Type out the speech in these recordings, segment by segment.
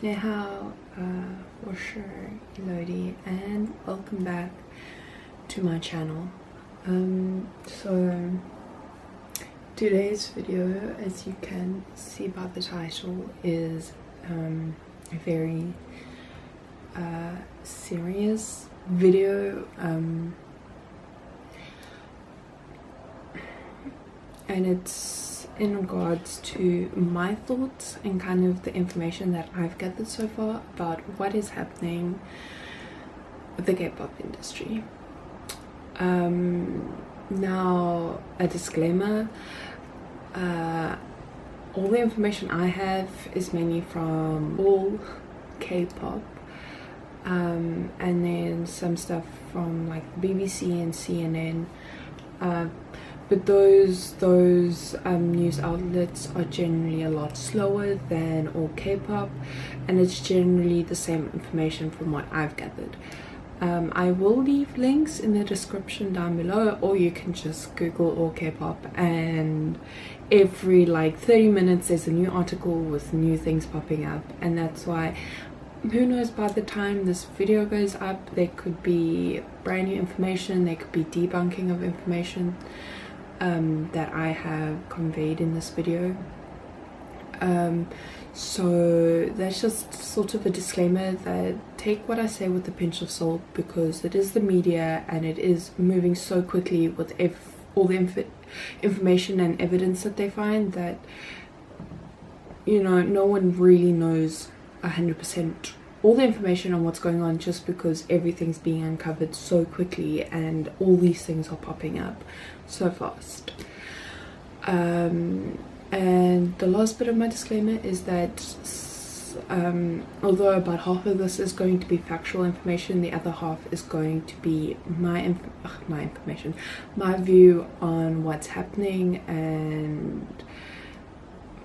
你好，我是 Elodie and welcome back to my channel. So today's video, as you can see by the title, is a very serious video, and it's in regards to my thoughts and kind of the information that I've gathered so far about what is happening with the K-pop industry. Now, a disclaimer, all the information I have is mainly from all K-pop, and then some stuff from like BBC and CNN, but those news outlets are generally a lot slower than all K-pop, and it's generally the same information from what I've gathered. I will leave links in the description down below, or you can just Google all K-pop, and every like 30 minutes there's a new article with new things popping up, and that's why, who knows, by the time this video goes up there could be brand new information, there could be debunking of information that I have conveyed in this video. So that's just sort of a disclaimer that take what I say with a pinch of salt, because it is the media and it is moving so quickly with all the information and evidence that they find, that, you know, no one really knows 100% all the information on what's going on, just because everything's being uncovered so quickly and all these things are popping up so fast. And the last bit of my disclaimer is that although about half of this is going to be factual information, the other half is going to be my view on what's happening and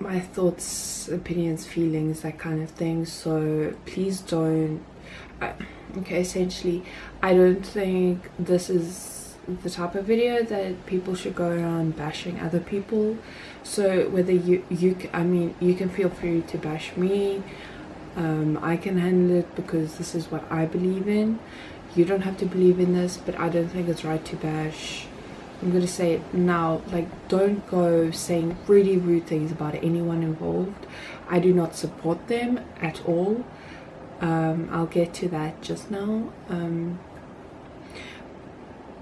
my thoughts, opinions, feelings, that kind of thing. So please don't, okay, essentially I don't think this is the type of video that people should go around bashing other people. So whether you can feel free to bash me, I can handle it because this is what I believe in. You don't have to believe in this, but I don't think it's right to bash. I'm gonna say it now, like, don't go saying really rude things about anyone involved. I do not support them at all. I'll get to that just now.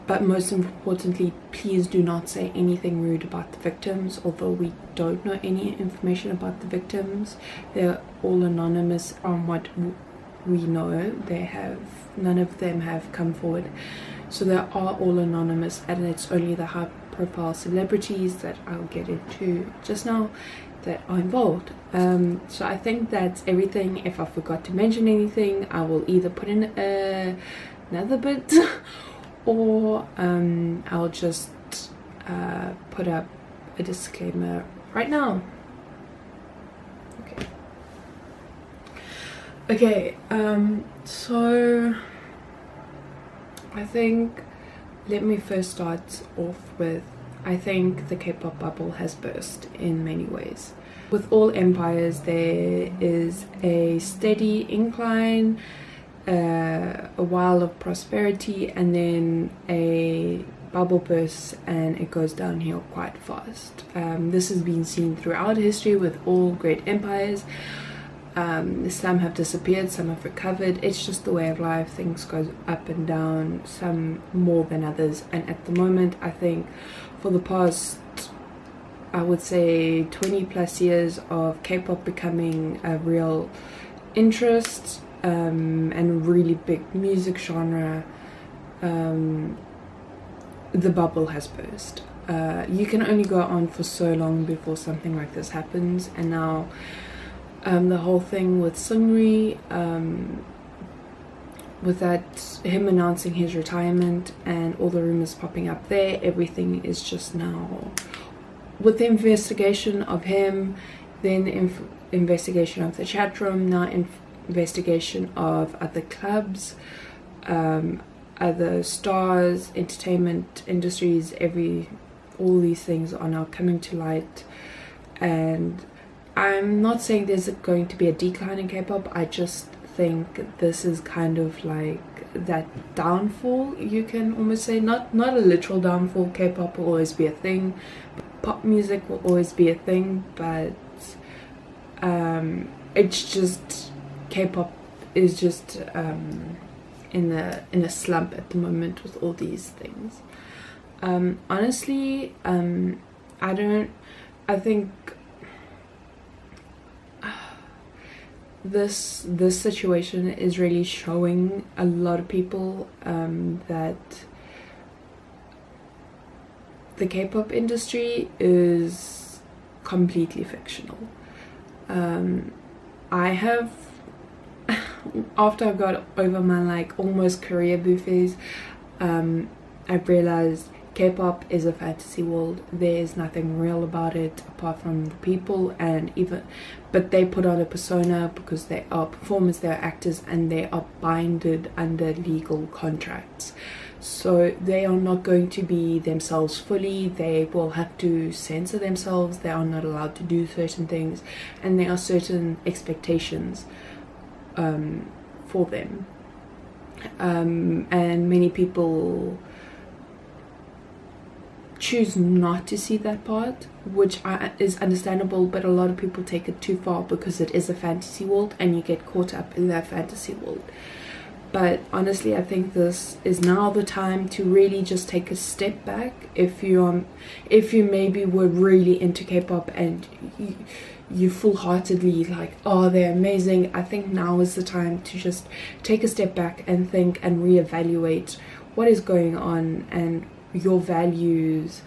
But most importantly, please do not say anything rude about the victims. Although we don't know any information about the victims, they're all anonymous on what we know. None of them have come forward, so they are all anonymous, and it's only the high profile celebrities that I'll get into just now that are involved. So I think that's everything. If I forgot to mention anything, I will either put in another bit or I'll just put up a disclaimer right now. Okay, so I think, let me first start off with, I think the K-pop bubble has burst in many ways. With all empires there is a steady incline, a while of prosperity, and then a bubble bursts and it goes downhill quite fast. This has been seen throughout history with all great empires. Some have disappeared, some have recovered. It's just the way of life. Things go up and down, some more than others, and at the moment I think for the past, I would say 20 plus years of K-pop becoming a real interest and really big music genre, the bubble has burst. You can only go on for so long before something like this happens, and now the whole thing with Seungri, with that, him announcing his retirement and all the rumors popping up there, everything is just now, with the investigation of him, then investigation of the chat room, now investigation of other clubs, other stars, entertainment industries, all these things are now coming to light, and I'm not saying there's going to be a decline in K-pop. I just think this is kind of like that downfall, you can almost say. Not a literal downfall. K-pop will always be a thing, pop music will always be a thing, but it's just K-pop is just in a slump at the moment with all these things. Honestly, I think this situation is really showing a lot of people that the K-pop industry is completely fictional. I have, after I got over my like almost career buffets, I've realized K-pop is a fantasy world. There is nothing real about it apart from the people, but they put on a persona because they are performers, they are actors, and they are binded under legal contracts. So they are not going to be themselves fully. They will have to censor themselves. They are not allowed to do certain things, and there are certain expectations for them. And many people choose not to see that part, which is understandable, but a lot of people take it too far because it is a fantasy world and you get caught up in that fantasy world. But honestly, I think this is now the time to really just take a step back. If you maybe were really into K-pop and you full-heartedly like, oh, they're amazing, I think now is the time to just take a step back and think and reevaluate what is going on and your values.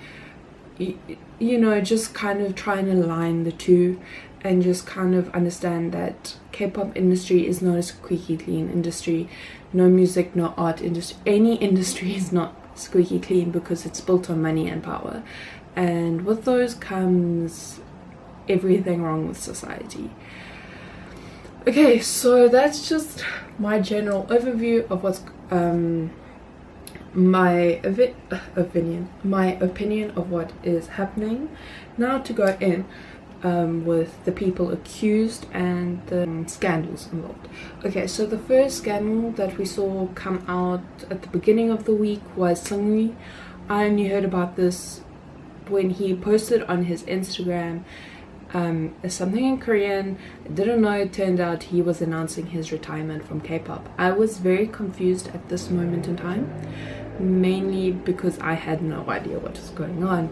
You know, just kind of try and align the two and just kind of understand that K-pop industry is not a squeaky clean industry. No music, no art industry, any industry is not squeaky clean because it's built on money and power, and with those comes everything wrong with society. Okay, so that's just my general overview of what's my opinion of what is happening. Now to go in with the people accused and the scandals involved. Okay, so the first scandal that we saw come out at the beginning of the week was Seungri. I only heard about this when he posted on his Instagram something in Korean. I didn't know, it turned out he was announcing his retirement from K-pop. I was very confused at this moment in time, mainly because I had no idea what was going on.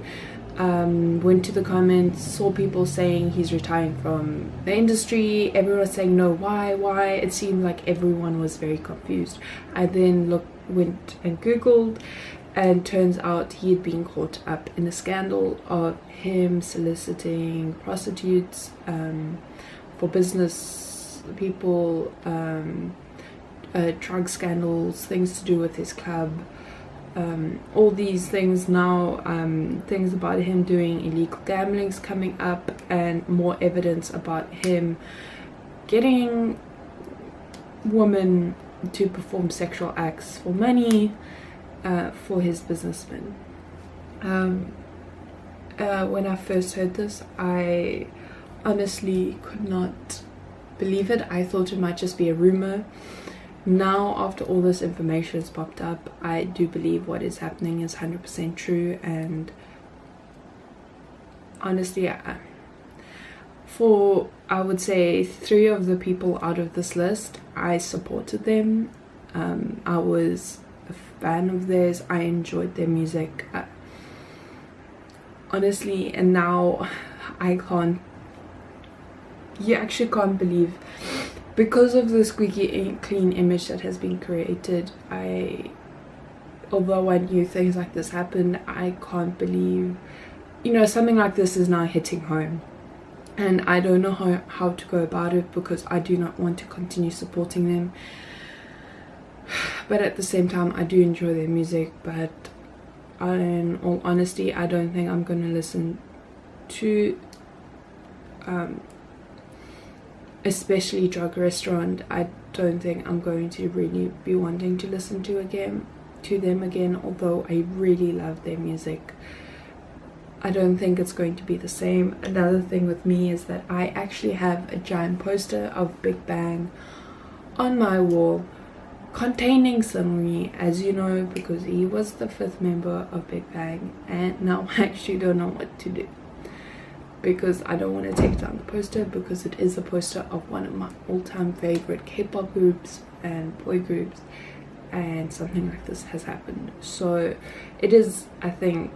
Went to the comments, saw people saying he's retiring from the industry. Everyone was saying no, why? It seemed like everyone was very confused. I then went and googled, and turns out he had been caught up in a scandal of him soliciting prostitutes for business people, drug scandals, things to do with his club. All these things now, things about him doing illegal gambling's coming up, and more evidence about him getting women to perform sexual acts for money for his businessmen. When I first heard this, I honestly could not believe it. I thought it might just be a rumor. Now, after all this information has popped up, I do believe what is happening is 100% true. And honestly, I would say 3 of the people out of this list, I supported them. I was a fan of theirs. I enjoyed their music. Honestly, and now you actually can't believe, because of the squeaky clean image that has been created, although I knew things like this happened, I can't believe, something like this is now hitting home. And I don't know how to go about it, because I do not want to continue supporting them. But at the same time, I do enjoy their music. But in all honesty, I don't think I'm going to listen to especially Drug Restaurant. I don't think I'm going to really be wanting to listen to them again, although I really love their music. I don't think it's going to be the same. Another thing with me is that I actually have a giant poster of Big Bang on my wall containing Seungri, as you know, because he was the 5th member of Big Bang, and now I actually don't know what to do, because I don't want to take down the poster, because it is a poster of one of my all-time favorite K-pop groups and boy groups, and something like this has happened. So it is, I think,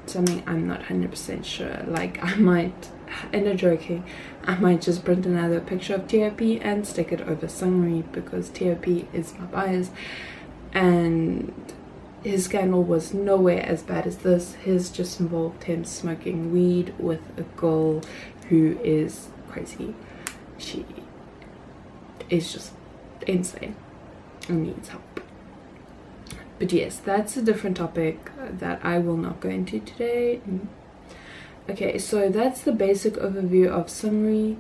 something I'm not 100% sure. Like, I might, in a joking, I might just print another picture of T.O.P and stick it over Seungri, because T.O.P is my bias, and his scandal was nowhere as bad as this. His just involved him smoking weed with a girl who is crazy. She is just insane and needs help. But yes, that's a different topic that I will not go into today. Okay, so that's the basic overview of Seungri.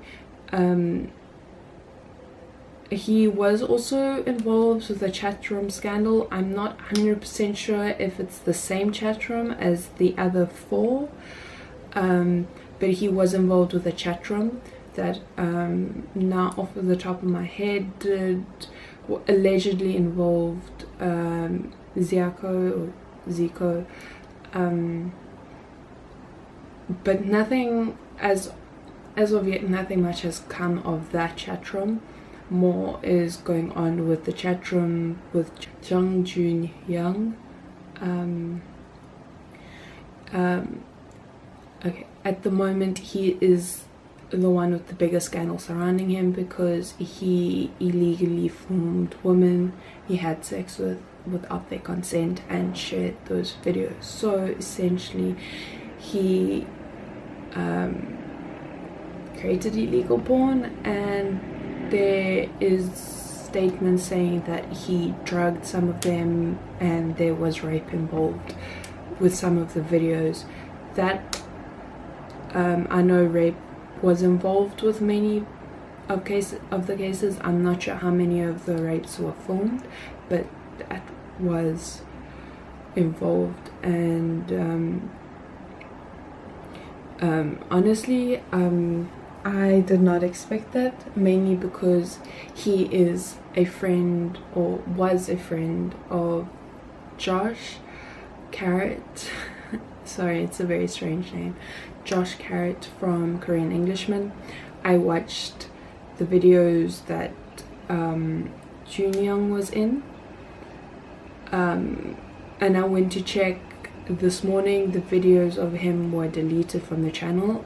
He was also involved with the chat room scandal. I'm not 100% sure if it's the same chat room as the other 4, but he was involved with a chat room that, now off of the top of my head, allegedly involved Zico, but nothing, as of yet, nothing much has come of that chat room. More is going on with the chat room with Jung Jun Young. Okay, at the moment he is the one with the biggest scandal surrounding him, because he illegally filmed women he had sex with without their consent and shared those videos. So essentially he created illegal porn, and there is statements saying that he drugged some of them and there was rape involved with some of the videos. That I know rape was involved with many of the cases. I'm not sure how many of the rapes were filmed, but that was involved. And honestly, I did not expect that, mainly because he is a friend, or was a friend, of Josh Carrot. Sorry, it's a very strange name. Josh Carrot from Korean Englishman. I watched the videos that Junyoung was in, and I went to check this morning. The videos of him were deleted from the channel.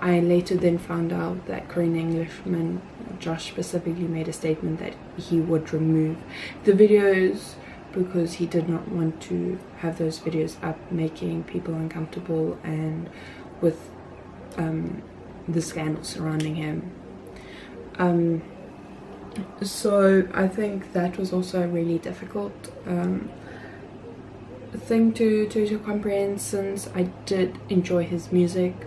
I later then found out that Korean Englishman, Josh, specifically made a statement that he would remove the videos because he did not want to have those videos up making people uncomfortable, and with the scandal surrounding him. So I think that was also a really difficult thing to comprehend, since I did enjoy his music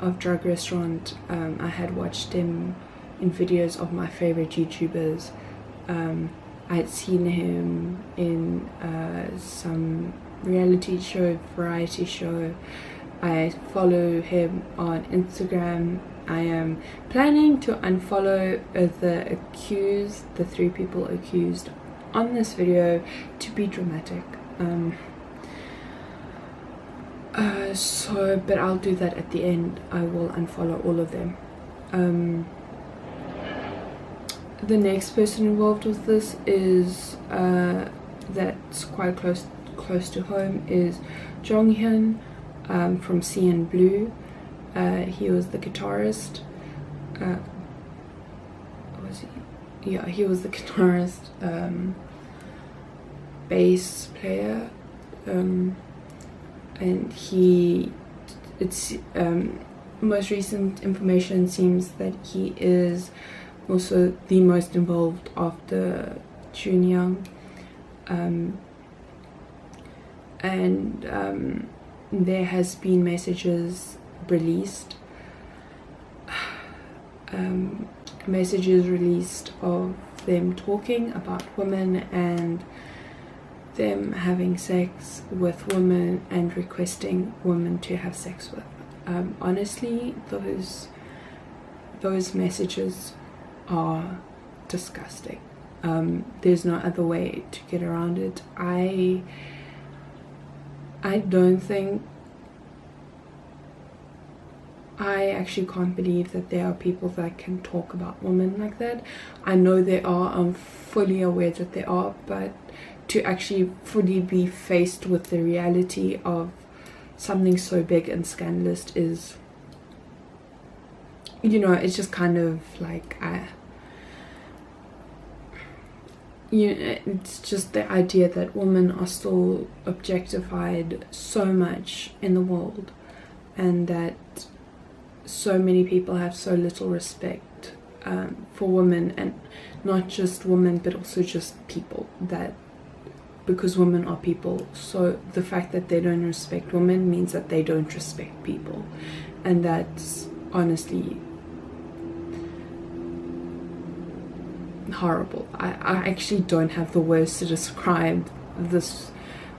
of Drug Restaurant. I had watched him in videos of my favorite YouTubers. I had seen him in some reality show, variety show. I follow him on Instagram. I am planning to unfollow the 3 people accused on this video to be dramatic. But I'll do that at the end. I will unfollow all of them. The next person involved with this is that's quite close to home is Jonghyun from CN Blue. He was the guitarist. He was the guitarist, bass player, and most recent information seems that he is also the most involved after Junyoung, and there has been messages released, of them talking about women and them having sex with women and requesting women to have sex with. Honestly, those messages are disgusting. There's no other way to get around it. I don't think, I actually can't believe that there are people that can talk about women like that. I know there are, I'm fully aware that there are, but to actually fully be faced with the reality of something so big and scandalous is, you know, it's just kind of like, it's just the idea that women are still objectified so much in the world, and that so many people have so little respect for women, and not just women but also just people, that because women are people, so the fact that they don't respect women means that they don't respect people. And that's honestly horrible. I actually don't have the words to describe this,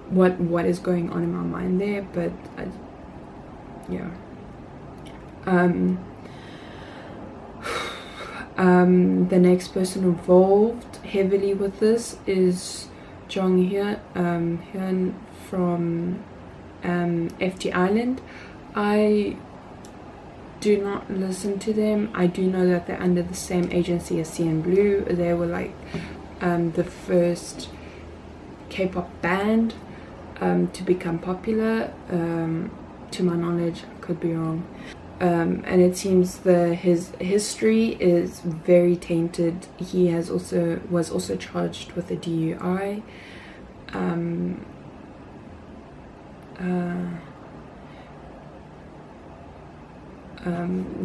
what is going on in my mind there, but yeah. The next person involved heavily with this is Jong Hyun from FT Island. I do not listen to them. I do know that they're under the same agency as CN Blue. They were like the first K-pop band to become popular, to my knowledge. I could be wrong. And it seems his history is very tainted. He was also charged with a DUI.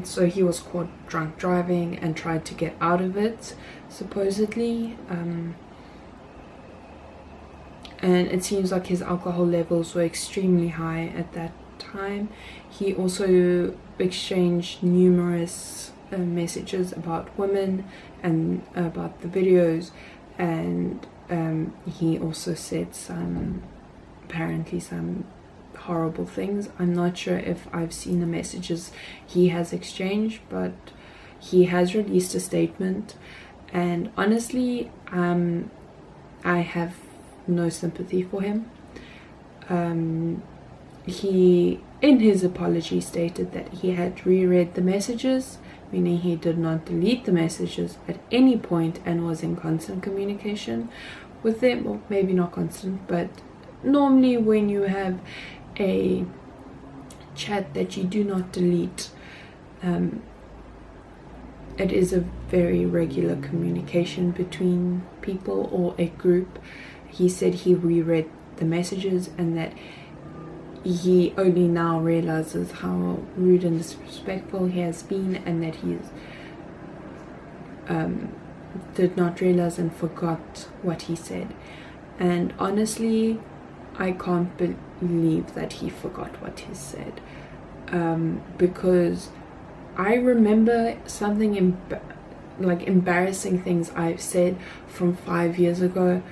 So he was caught drunk driving and tried to get out of it, supposedly. And it seems like his alcohol levels were extremely high at that time. He also exchanged numerous messages about women and about the videos, and he also said apparently some horrible things. I'm not sure if I've seen the messages he has exchanged, but he has released a statement, and honestly I have no sympathy for him. He, in his apology, stated that he had reread the messages, meaning he did not delete the messages at any point and was in constant communication with them. Or maybe not constant, but normally when you have a chat that you do not delete, it is a very regular communication between people or a group. He said he reread the messages and that he only now realizes how rude and disrespectful he has been, and that he did not realize and forgot what he said. And honestly, I can't believe that he forgot what he said, because I remember something embarrassing things I've said from 5 years ago,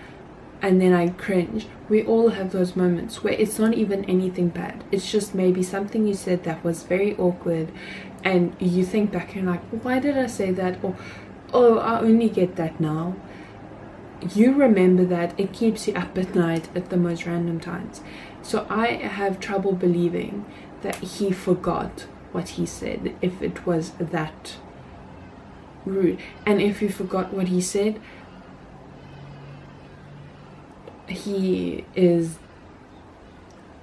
and then I cringe. We all have those moments where it's not even anything bad, it's just maybe something you said that was very awkward, and you think back and you're like, why did I say that? Or, oh, I only get that now. You remember that. It keeps you up at night at the most random times. So I have trouble believing that he forgot what he said, if it was that rude. And if he forgot what he said, he is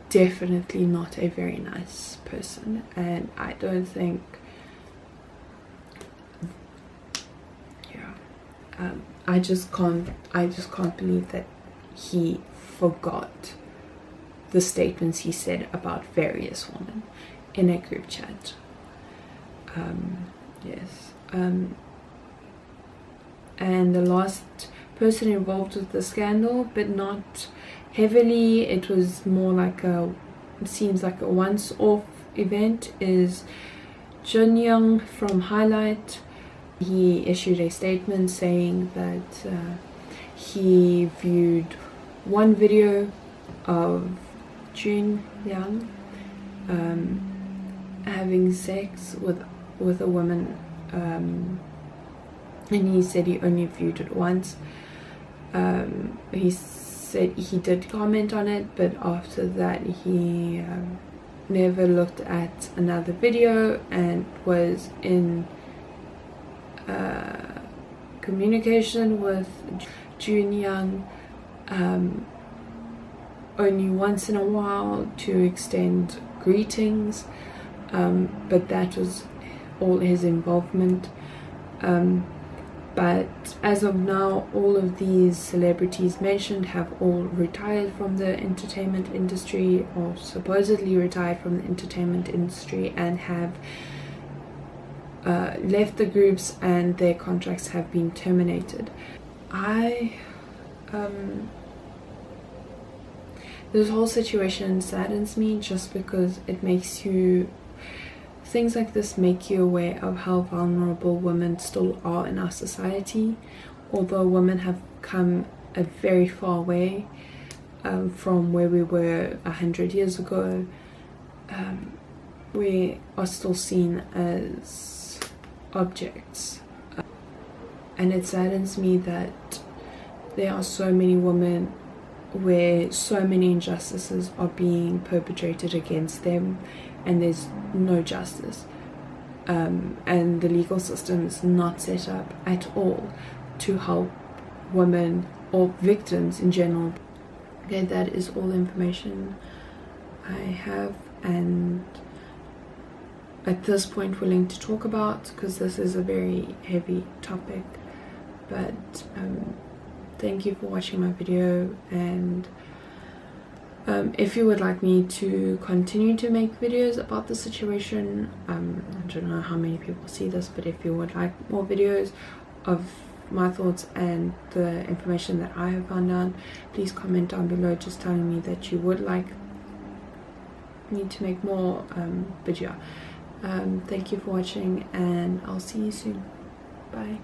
definitely not a very nice person, and I don't think, I just can't believe that he forgot the statements he said about various women in a group chat. Yes. And the last person involved with the scandal, but not heavily, it was more like seems like a once-off event, is Jun Young from Highlight. He issued a statement saying that he viewed one video of Jun Young having sex with a woman, and he said he only viewed it once. He said he did comment on it, but after that he never looked at another video and was in communication with Jun Young only once in a while to extend greetings, but that was all his involvement. But as of now, all of these celebrities mentioned have all retired from the entertainment industry, or supposedly retired from the entertainment industry, and have left the groups, and their contracts have been terminated. This whole situation saddens me, just because it makes you, things like this make you aware of how vulnerable women still are in our society. Although women have come a very far way from where we were 100 years ago, we are still seen as objects. And it saddens me that there are so many women where so many injustices are being perpetrated against them, and there's no justice, and the legal system is not set up at all to help women or victims in general. Okay, that is all the information I have, and at this point willing to talk about, because this is a very heavy topic. But thank you for watching my video, and if you would like me to continue to make videos about the situation, I don't know how many people see this, but if you would like more videos of my thoughts and the information that I have found out, please comment down below just telling me that you would like me to make more video. Thank you for watching, and I'll see you soon. Bye.